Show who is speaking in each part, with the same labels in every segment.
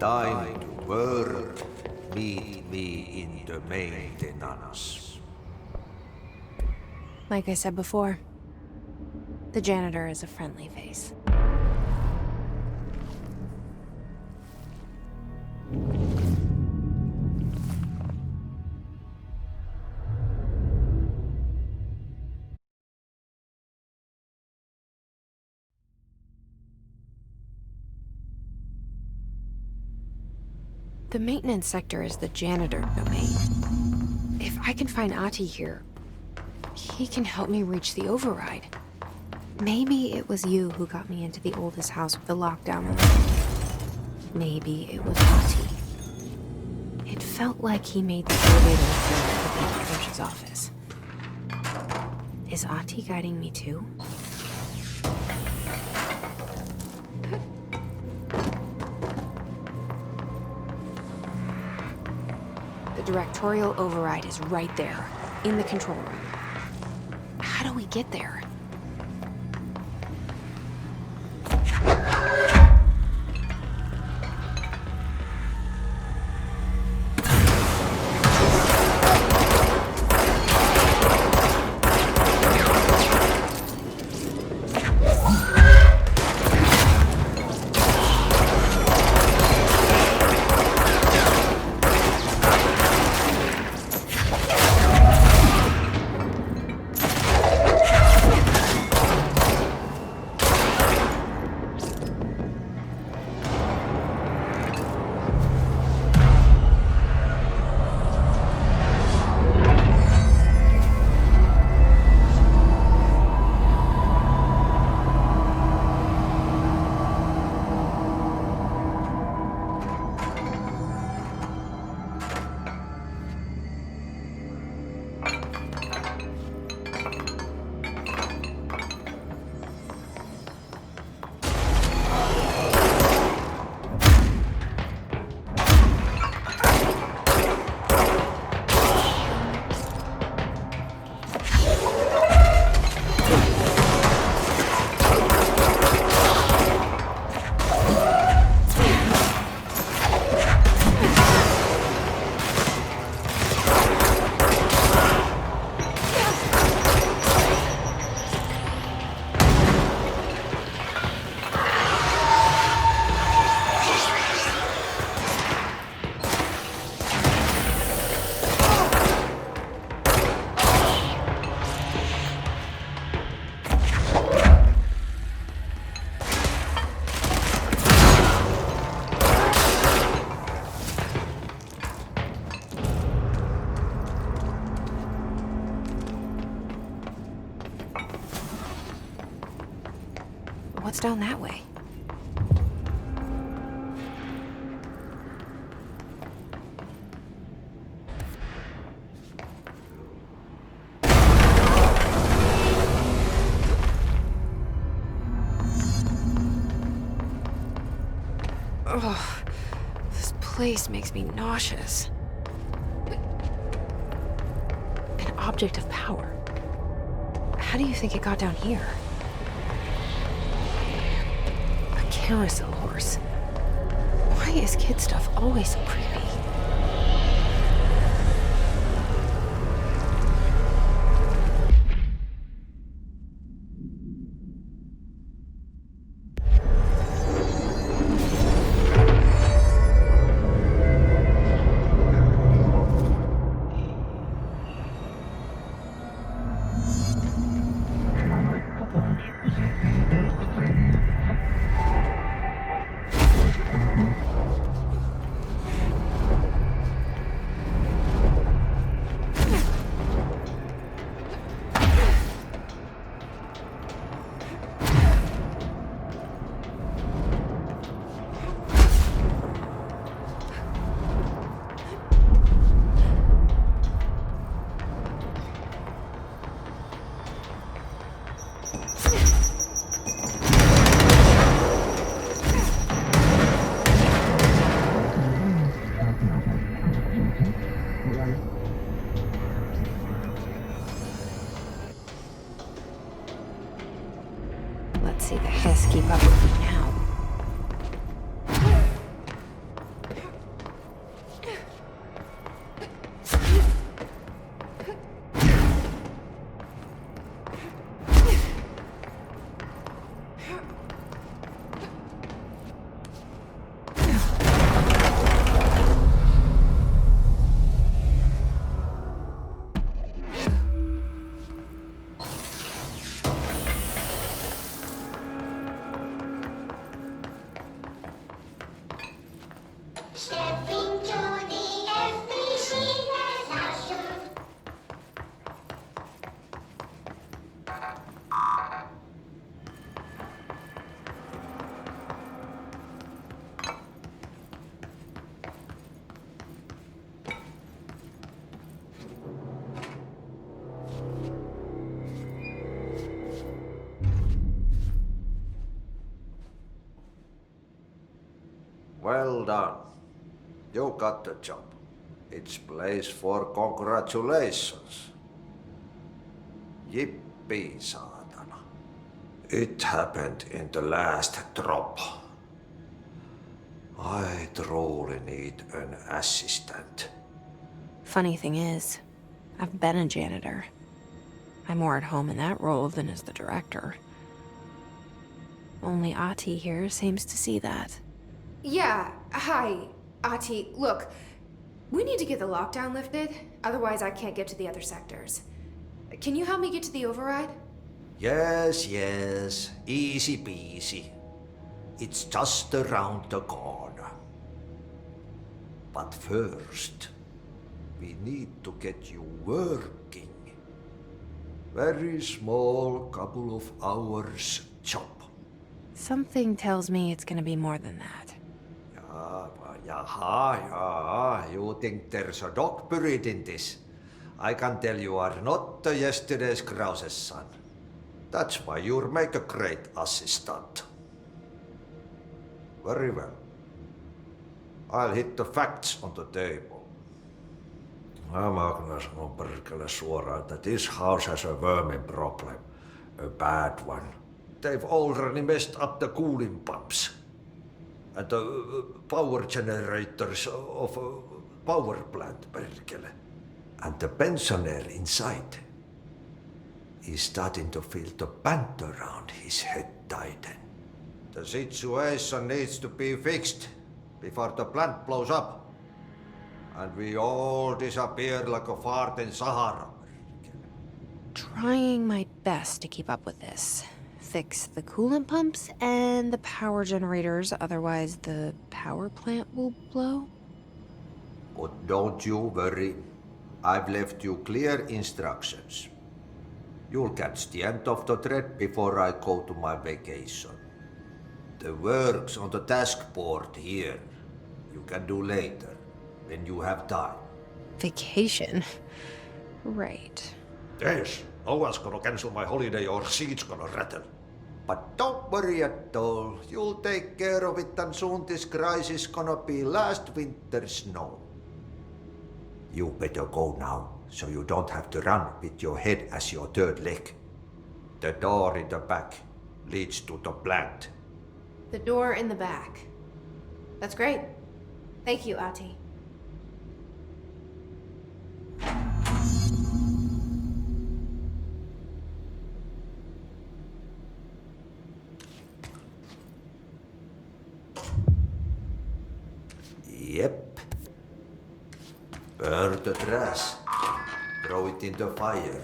Speaker 1: time to work, meet me in the maintenance.
Speaker 2: Like I said before, the janitor is a friendly face. The maintenance sector is the janitor domain. If I can find Ahti here, he can help me reach the override. Maybe it was you who got me into the oldest house with the lockdown on it. Maybe it was Ahti. It felt like he made the elevator appear at the coach's office. Is Ahti guiding me too? The directorial override is right there, in the control room. How do we get there? What's down that way? Ugh, this place makes me nauseous. An object of power. How do you think it got down here? Carousel horse. Why is kid stuff always so creepy? Let's see the Hess keep up with me now.
Speaker 1: Well done. You got the job. It's place for congratulations. Yippee, saatana. It happened in the last drop. I truly need an assistant.
Speaker 2: Funny thing is, I've been a janitor. I'm more at home in that role than as the director. Only Ati here seems to see that.
Speaker 3: Yeah, hi, Ati. Look, we need to get the lockdown lifted, otherwise I can't get to the other sectors. Can you help me get to the override?
Speaker 1: Yes, yes. Easy peasy. It's just around the corner. But first, we need to get you working. Very small, couple of hours job.
Speaker 2: Something tells me it's gonna be more than that.
Speaker 1: Yaha. You think there's a dog buried in this? I can tell you are not the yesterday's Krause's son. That's why you'll make a great assistant. Very well. I'll hit the facts on the table. Mä kyllä sanon perkele suoraan, että this house has a vermin problem. A bad one. They've already messed up the cooling pumps. And the power generators of a power plant, perkele. And the pensioner inside is starting to feel the band around his head tighten. The situation needs to be fixed before the plant blows up. And we all disappear like a fart in Sahara.
Speaker 2: Trying my best to keep up with this. Fix the coolant pumps and the power generators, otherwise the power plant will blow.
Speaker 1: But don't you worry. I've left you clear instructions. You'll catch the end of the thread before I go to my vacation. The work's on the task board here. You can do later, when you have time.
Speaker 2: Vacation? Right.
Speaker 1: Yes, no one's gonna cancel my holiday or seat's gonna rattle. But don't worry at all. You'll take care of it and soon this crisis gonna be last winter's snow. You better go now, so you don't have to run with your head as your third leg. The door in the back leads to the plant.
Speaker 3: The door in the back. That's great. Thank you, Ati.
Speaker 1: Yep. Burn the trash. Throw it in the fire.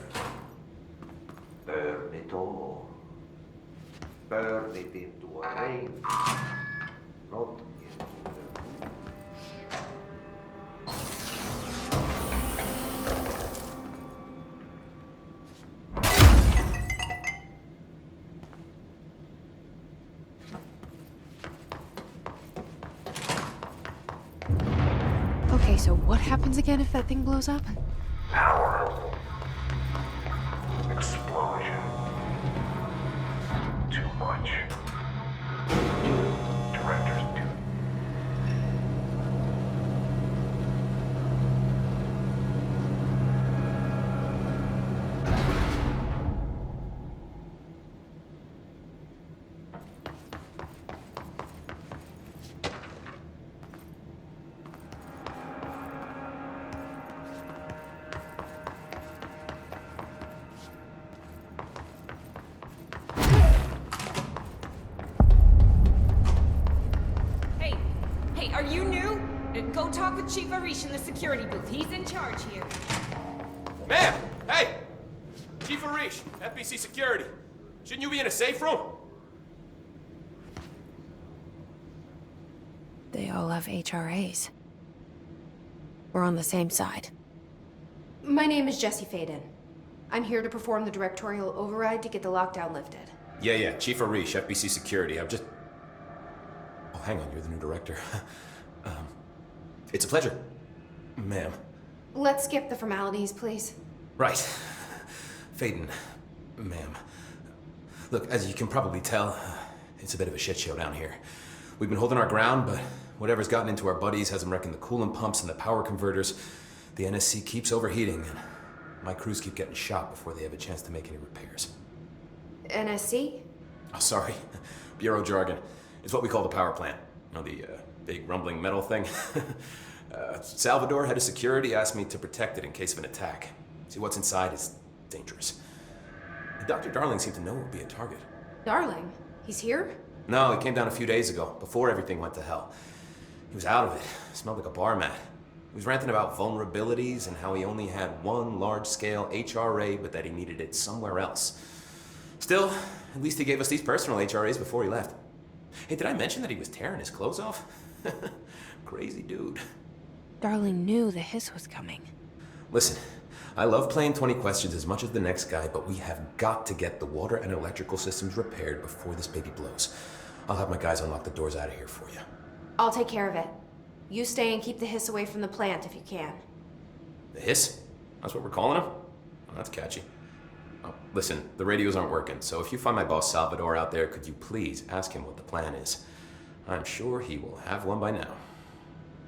Speaker 1: Burn it all. Burn it into a rain. Not into the...
Speaker 2: Okay, so what happens again if that thing blows up?
Speaker 4: Power. Explosion. Too much. Director's duty.
Speaker 5: Hey, are you new? Go talk with Chief Arish in the security booth. He's in charge here.
Speaker 6: Ma'am! Hey! Chief Arish, FBC Security. Shouldn't you be in a safe room?
Speaker 2: They all have HRAs. We're on the same side.
Speaker 3: My name is Jesse Faden. I'm here to perform the directorial override to get the lockdown lifted.
Speaker 6: Yeah, Chief Arish, FBC Security. I'm just... Oh, hang on, you're the new director. It's a pleasure, ma'am.
Speaker 3: Let's skip the formalities, please.
Speaker 6: Right. Faden, ma'am. Look, as you can probably tell, it's a bit of a shit show down here. We've been holding our ground, but Whatever's gotten into our buddies has them wrecking the coolant pumps and the power converters. The NSC keeps overheating, and my crews keep getting shot before they have a chance to make any repairs.
Speaker 3: NSC?
Speaker 6: Oh, sorry. Bureau jargon. It's what we call the power plant. You know, the big rumbling metal thing? Salvador, head of security, asked me to protect it in case of an attack. See, what's inside is dangerous. Dr. Darling seemed to know it would be a target.
Speaker 3: Darling? He's here?
Speaker 6: No, he came down a few days ago, before everything went to hell. He was out of it. Smelled like a bar mat. He was ranting about vulnerabilities and how he only had one large-scale HRA, but that he needed it somewhere else. Still, at least he gave us these personal HRAs before he left. Hey, did I mention that he was tearing his clothes off? Crazy dude.
Speaker 2: Darling knew the hiss was coming.
Speaker 6: Listen, I love playing 20 questions as much as the next guy, but we have got to get the water and electrical systems repaired before this baby blows. I'll have my guys unlock the doors out of here for you.
Speaker 3: I'll take care of it. You stay and keep the hiss away from the plant if you can.
Speaker 6: The hiss? That's what we're calling him? Oh, that's catchy. Oh, listen, the radios aren't working, so if you find my boss Salvador out there, could you please ask him what the plan is? I'm sure he will have one by now.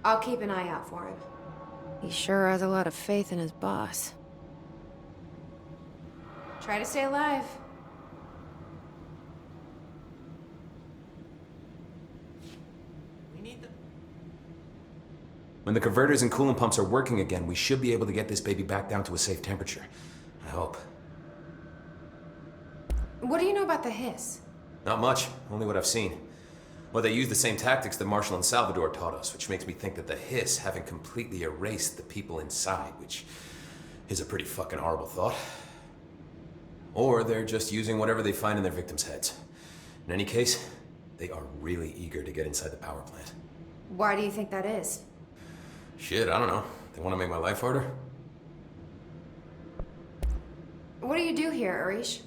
Speaker 3: I'll keep an eye out for him.
Speaker 2: He sure has a lot of faith in his boss.
Speaker 3: Try to stay alive.
Speaker 6: When the converters and coolant pumps are working again, we should be able to get this baby back down to a safe temperature. I hope.
Speaker 3: What do you know about the hiss?
Speaker 6: Not much, only what I've seen. Well, they use the same tactics that Marshall and Salvador taught us, which makes me think that the hiss haven't completely erased the people inside, which is a pretty fucking horrible thought. Or they're just using whatever they find in their victims' heads. In any case, they are really eager to get inside the power plant.
Speaker 3: Why do you think that is?
Speaker 6: Shit, I don't know. They want to make my life harder?
Speaker 3: What do you do here, Arish?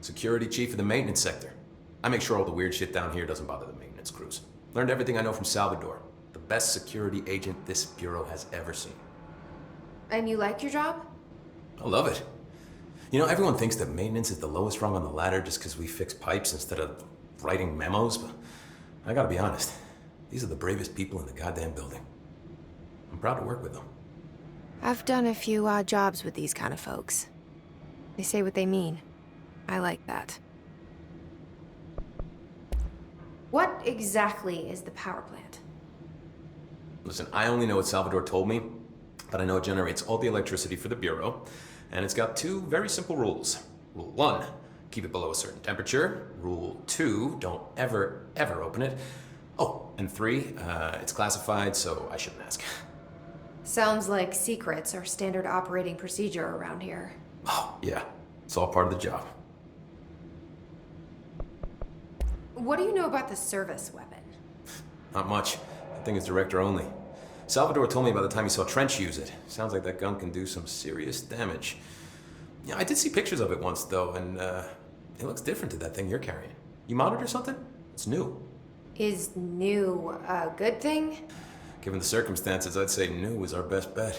Speaker 6: Security chief of the maintenance sector. I make sure all the weird shit down here doesn't bother the maintenance crews. Learned everything I know from Salvador. The best security agent this bureau has ever seen.
Speaker 3: And you like your job?
Speaker 6: I love it. You know, everyone thinks that maintenance is the lowest rung on the ladder just because we fix pipes instead of writing memos, but I gotta be honest. These are the bravest people in the goddamn building. I'm proud to work with them.
Speaker 2: I've done a few odd jobs with these kind of folks. They say what they mean. I like that.
Speaker 3: What exactly is the power plant?
Speaker 6: Listen, I only know what Salvador told me, but I know it generates all the electricity for the Bureau, and it's got two very simple rules. Rule 1, keep it below a certain temperature. Rule 2, don't ever, ever open it. Oh, and 3, it's classified, so I shouldn't ask.
Speaker 3: Sounds like secrets are standard operating procedure around here.
Speaker 6: Oh, yeah, it's all part of the job.
Speaker 3: What do you know about the service weapon?
Speaker 6: Not much. That thing is director only. Salvador told me by the time he saw Trench use it. Sounds like that gun can do some serious damage. Yeah, I did see pictures of it once, though, and it looks different to that thing you're carrying. You monitor something? It's new.
Speaker 3: Is new a good thing?
Speaker 6: Given the circumstances, I'd say new is our best bet.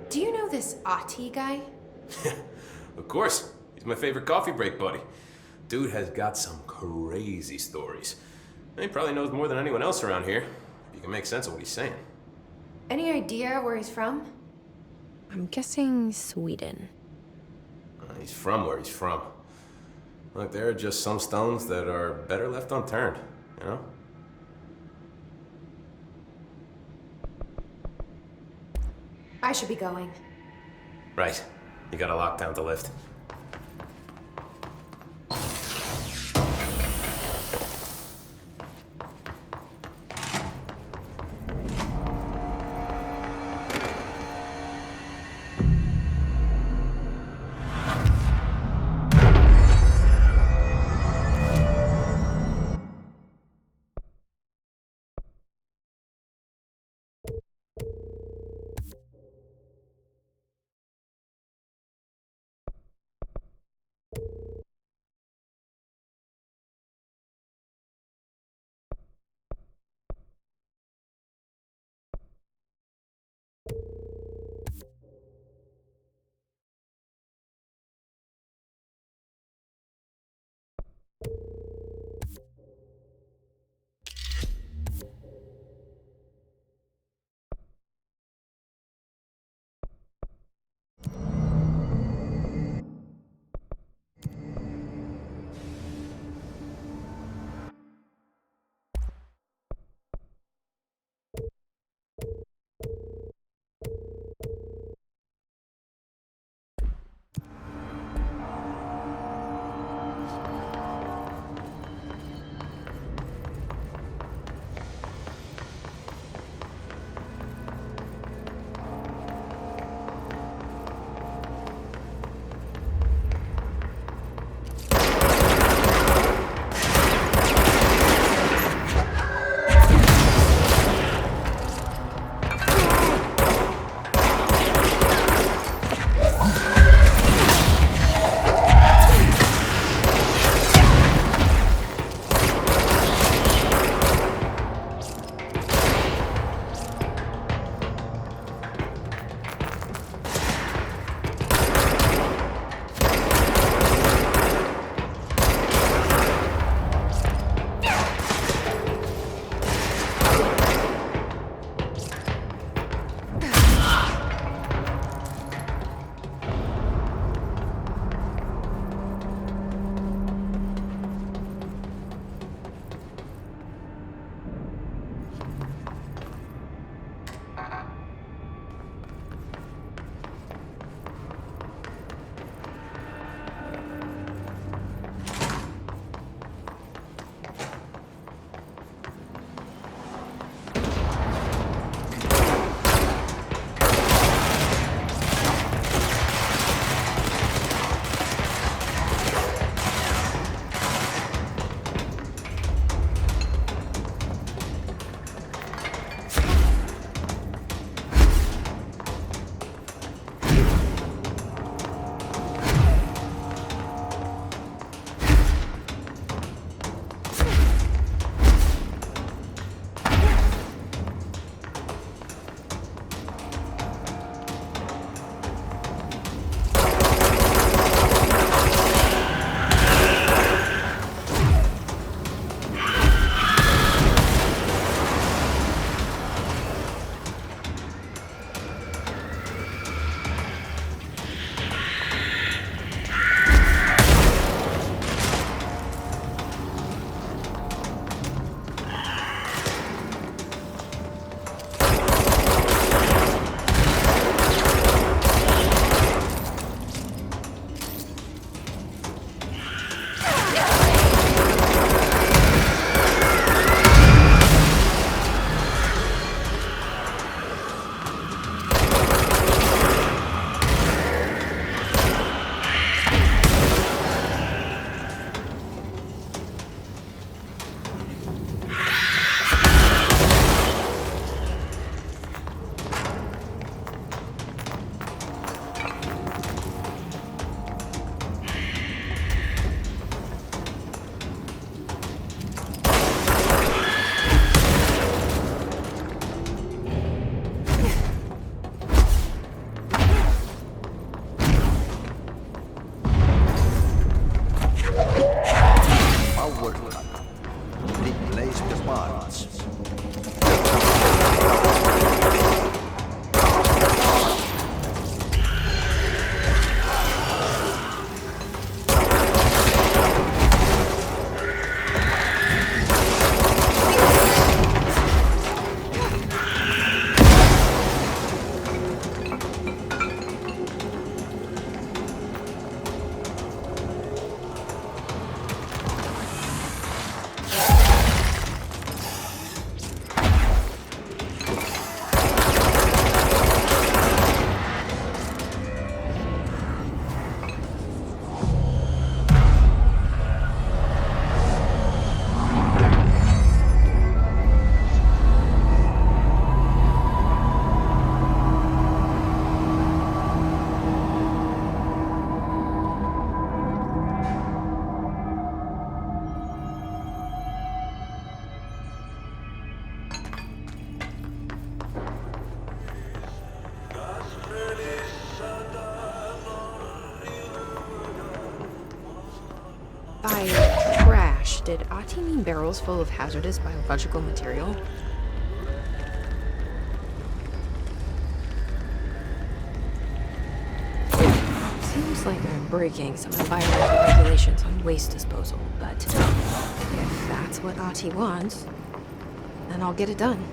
Speaker 3: Do you know this Ati guy?
Speaker 6: Of course. He's my favorite coffee break buddy. Dude has got some crazy stories. And he probably knows more than anyone else around here, if you can make sense of what he's saying.
Speaker 3: Any idea where he's from?
Speaker 2: I'm guessing Sweden.
Speaker 6: He's from where he's from. Look, there are just some stones that are better left unturned, you know?
Speaker 3: I should be going.
Speaker 6: Right. You gotta lock down the lift.
Speaker 1: Power cut. Replace the parts.
Speaker 2: By trash, did Ati mean barrels full of hazardous biological material? Seems like I'm breaking some environmental regulations on waste disposal, but if that's what Ati wants, then I'll get it done.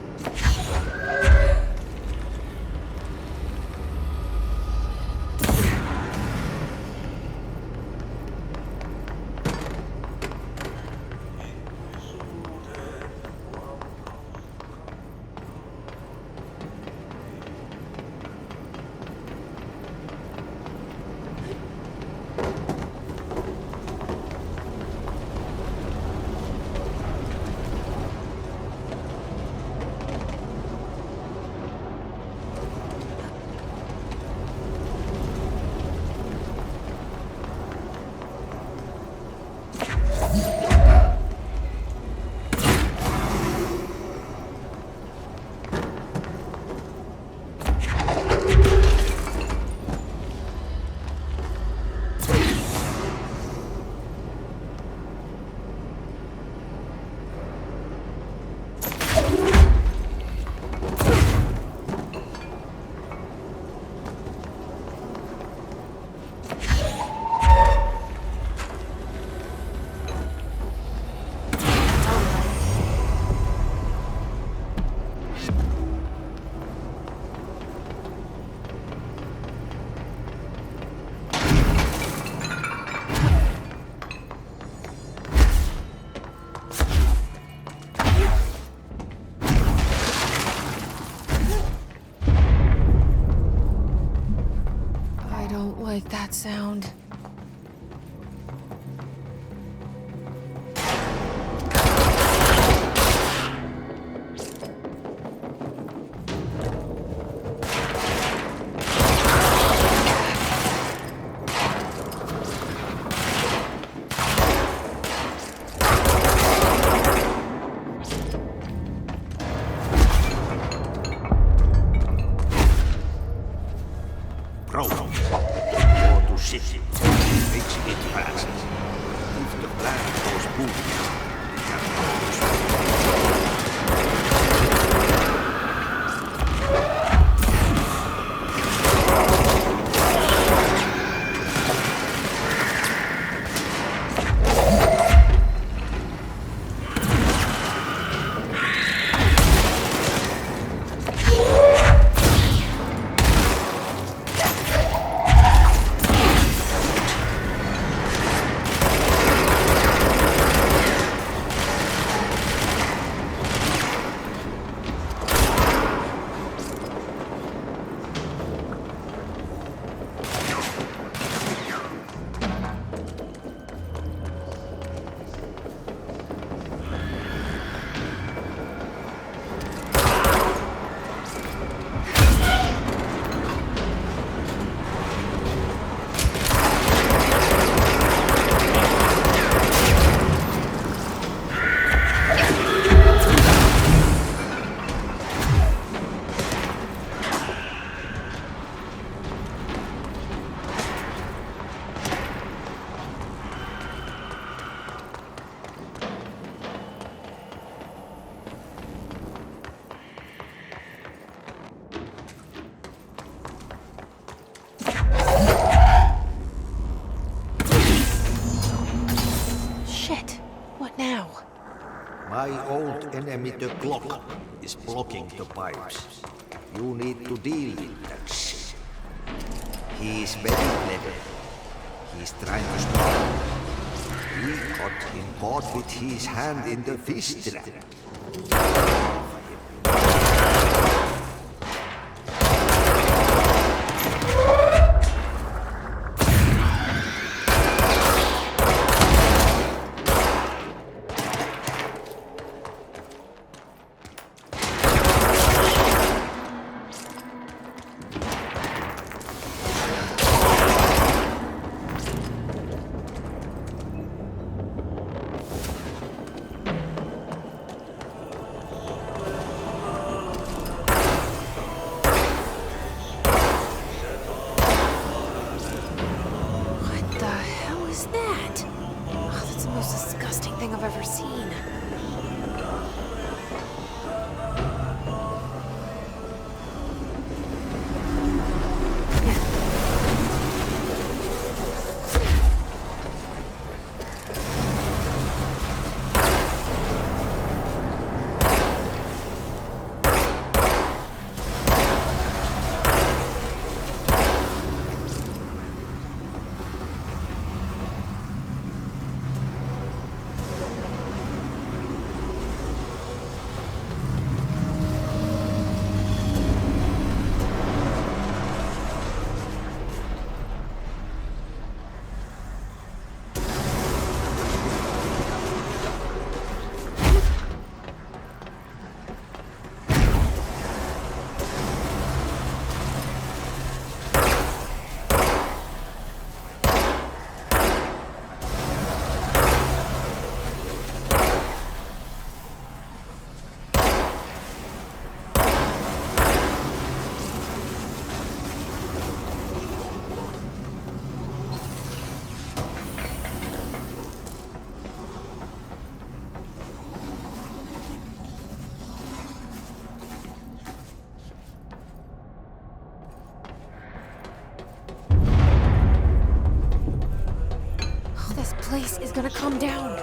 Speaker 2: Like that sound.
Speaker 1: Program. Go to city. Fix it fast. If the plan goes boom, we can focus.
Speaker 2: now?
Speaker 1: My old enemy, the clock, is blocking the pipes. You need to deal with that shit. He is very clever. He's trying to stop me. We got him caught with his hand in the fish trap.
Speaker 2: Thing I've ever seen. Place is gonna come down.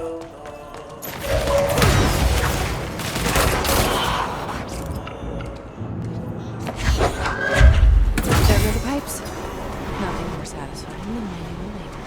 Speaker 2: There go the pipes. Nothing more satisfying than manual labor.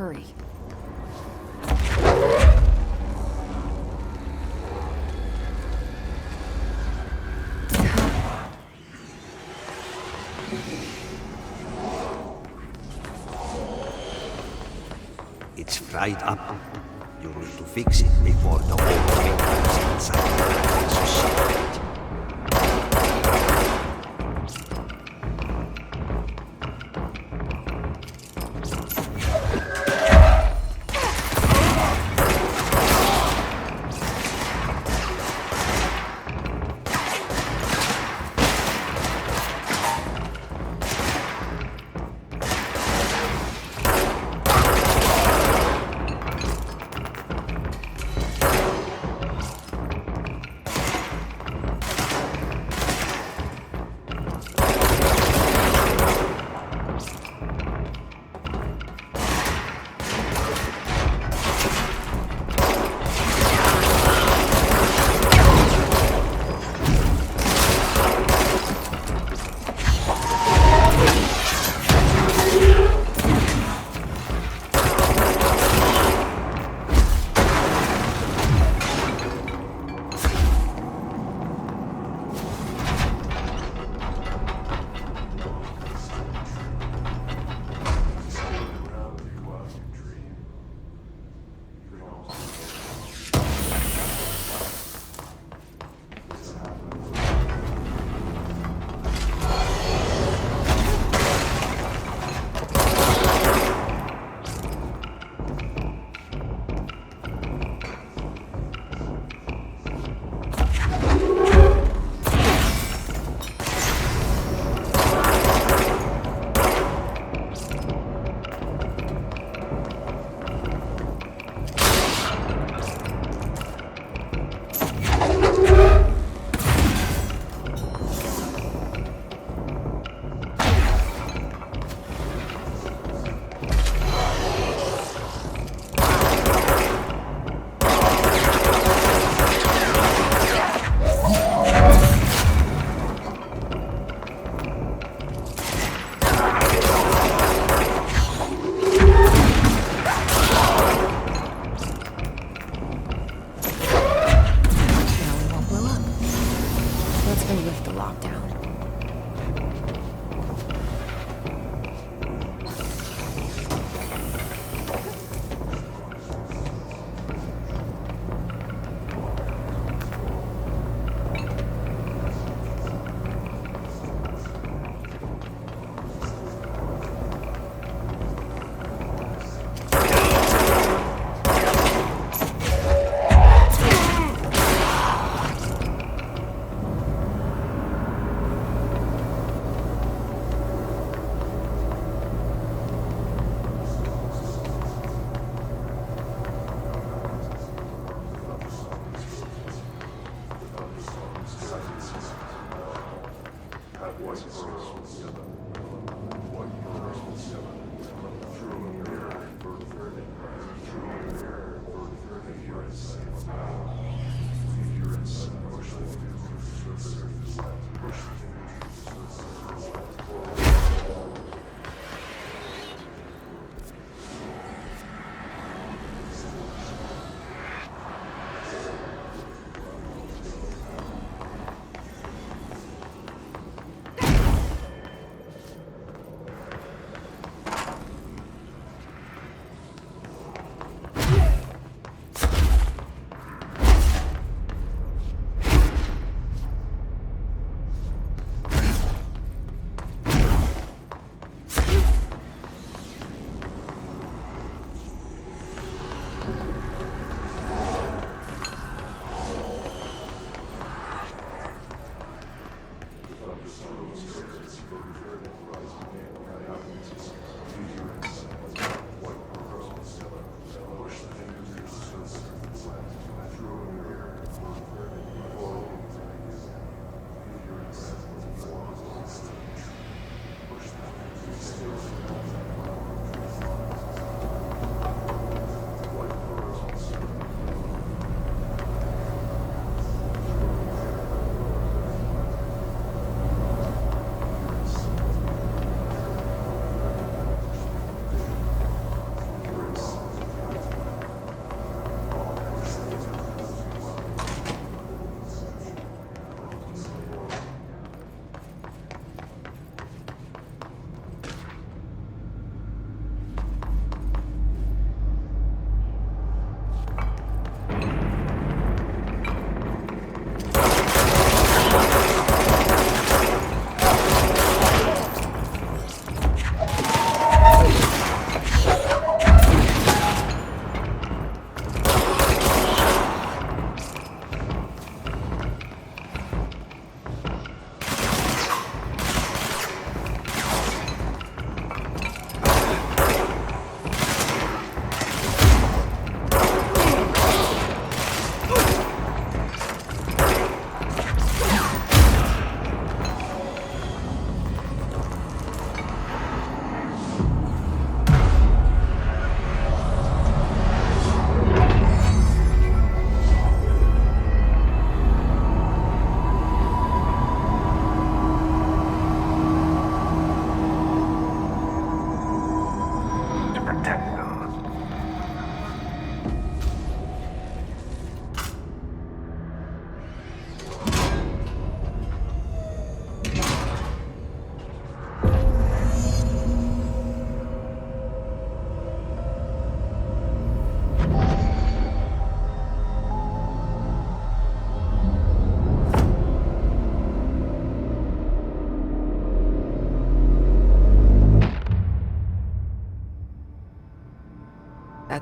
Speaker 2: hurry.
Speaker 1: It's fried up. You need to fix it before the whole thing comes inside. It's a secret.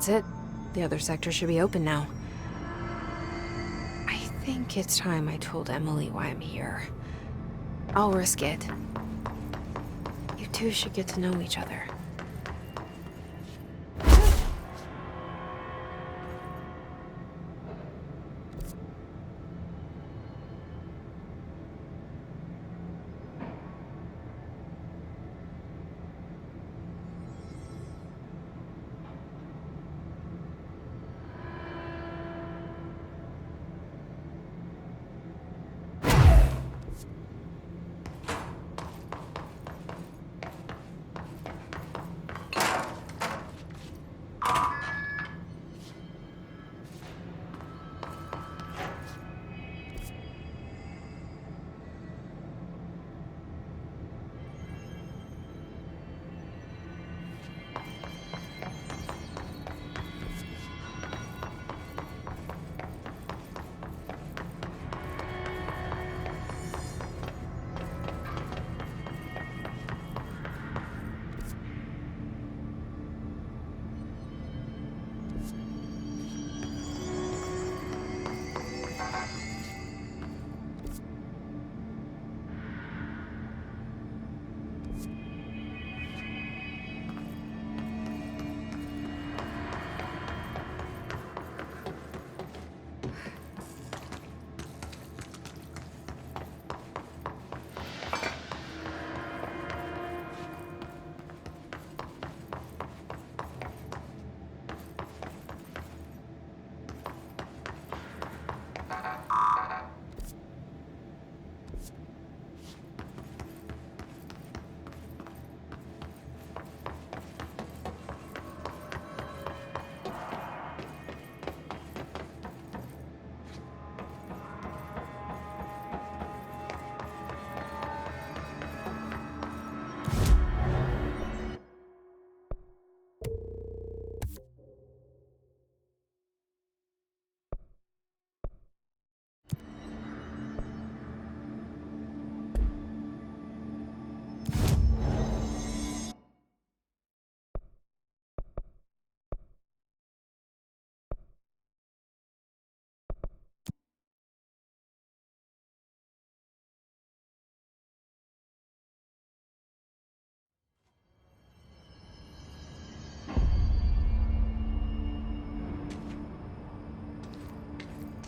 Speaker 2: That's it. The other sector should be open now. I think it's time I told Emily why I'm here. I'll risk it. You two should get to know each other.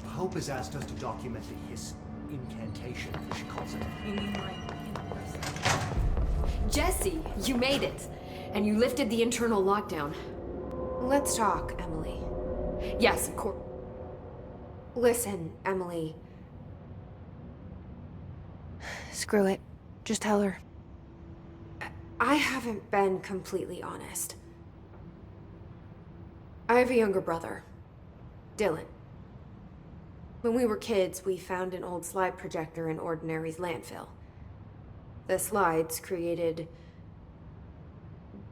Speaker 7: Hope has asked us to document his incantation, as she calls it.
Speaker 5: You mean like
Speaker 8: Jesse, you made it. And you lifted the internal lockdown.
Speaker 3: Let's talk, Emily.
Speaker 8: Yes, of course.
Speaker 3: Listen, Emily.
Speaker 2: Screw it. Just tell her.
Speaker 3: I haven't been completely honest. I have a younger brother, Dylan. When we were kids, we found an old slide projector in Ordinary's landfill. The slides created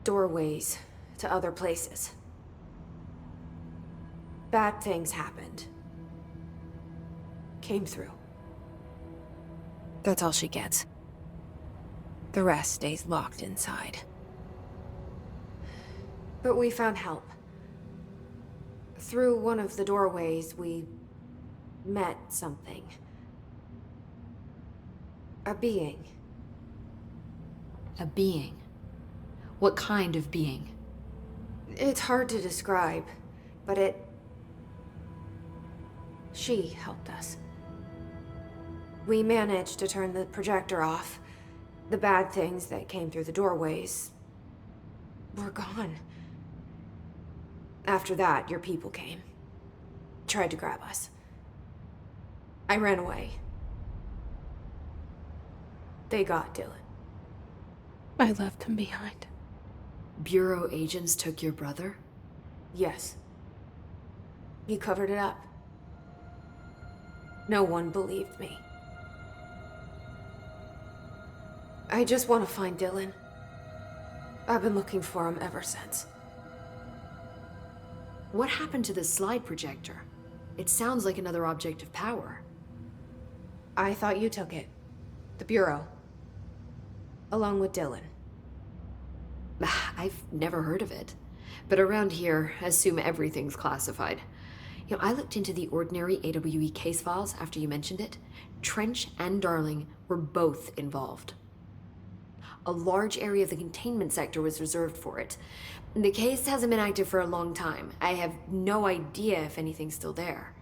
Speaker 3: doorways to other places. Bad things happened. Came through.
Speaker 2: That's all she gets. The rest stays locked inside.
Speaker 3: But we found help. Through one of the doorways, we met something. A being.
Speaker 8: A being. What kind of being?
Speaker 3: It's hard to describe, but she helped us. We managed to turn the projector off. The bad things that came through the doorways were gone. After that, your people came. Tried to grab us. I ran away. They got Dylan.
Speaker 2: I left him behind.
Speaker 8: Bureau agents took your brother?
Speaker 3: Yes. You covered it up. No one believed me. I just want to find Dylan. I've been looking for him ever since.
Speaker 8: What happened to the slide projector? It sounds like another object of power.
Speaker 3: I thought you took it. The Bureau. Along with Dylan.
Speaker 8: I've never heard of it. But around here, assume everything's classified. You know, I looked into the ordinary AWE case files after you mentioned it. Trench and Darling were both involved. A large area of the containment sector was reserved for it. The case hasn't been active for a long time. I have no idea if anything's still there.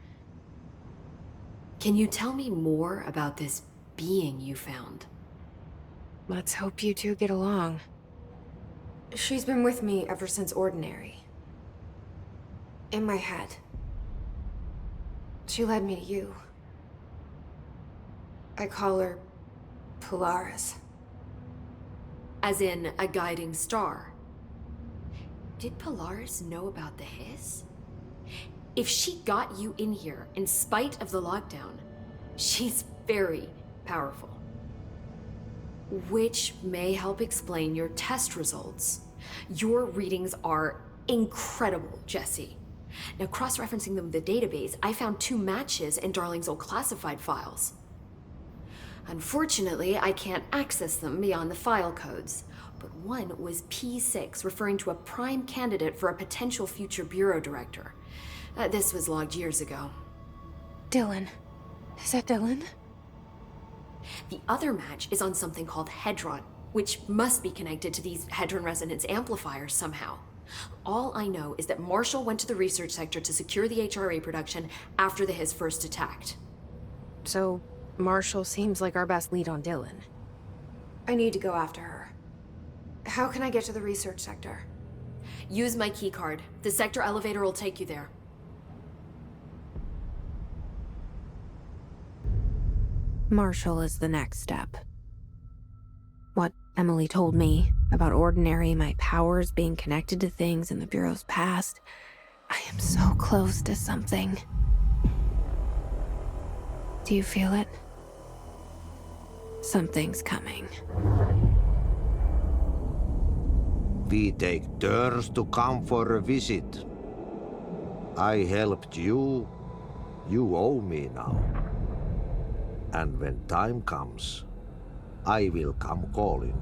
Speaker 8: Can you tell me more about this being you found?
Speaker 2: Let's hope you two get along.
Speaker 3: She's been with me ever since Ordinary. In my head. She led me to you. I call her Polaris.
Speaker 8: As in a guiding star. Did Polaris know about the hiss? If she got you in here in spite of the lockdown, she's very powerful. Which may help explain your test results. Your readings are incredible, Jesse. Now, cross-referencing them with the database, I found 2 matches in Darling's old classified files. Unfortunately, I can't access them beyond the file codes, but one was P6, referring to a prime candidate for a potential future bureau director. This was logged years ago.
Speaker 2: Dylan. Is that Dylan?
Speaker 8: The other match is on something called Hedron, which must be connected to these Hedron resonance amplifiers somehow. All I know is that Marshall went to the research sector to secure the HRA production after the hiss first attacked.
Speaker 2: So, Marshall seems like our best lead on Dylan.
Speaker 3: I need to go after her. How can I get to the research sector?
Speaker 8: Use my keycard. The sector elevator will take you there.
Speaker 2: Marshall is the next step. What Emily told me about Ordinary, my powers being connected to things in the Bureau's past, I am so close to something. Do you feel it? Something's coming.
Speaker 1: We take turns to come for a visit. I helped you. You owe me now. And when time comes, I will come calling.